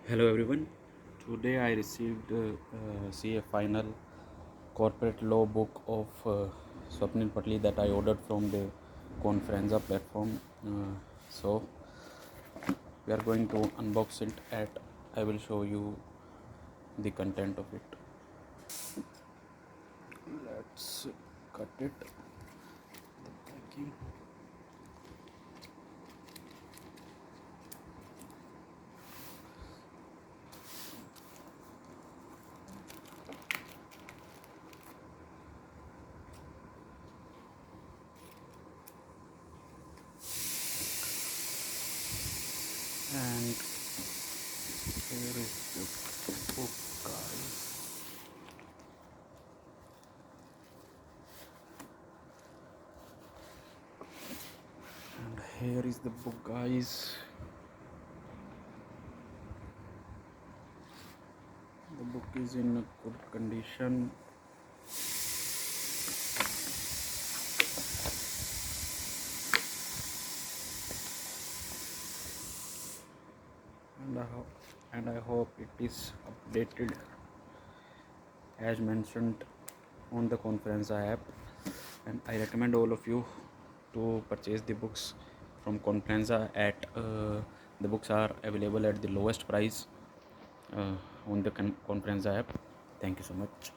Hello everyone. Today I received CA final corporate law book of Swapnil Patni that I ordered from the CONFERENZA platform. So we are going to unbox it at I will show you the content of it. Let's cut it. The packing. And here is the book, guys. And here is the book, guys. The book is in a good condition. And I hope it is updated as mentioned on the Conferenza app, and I recommend all of you to purchase the books from Conferenza at the books are available at the lowest price on the Conferenza app. Thank you so much.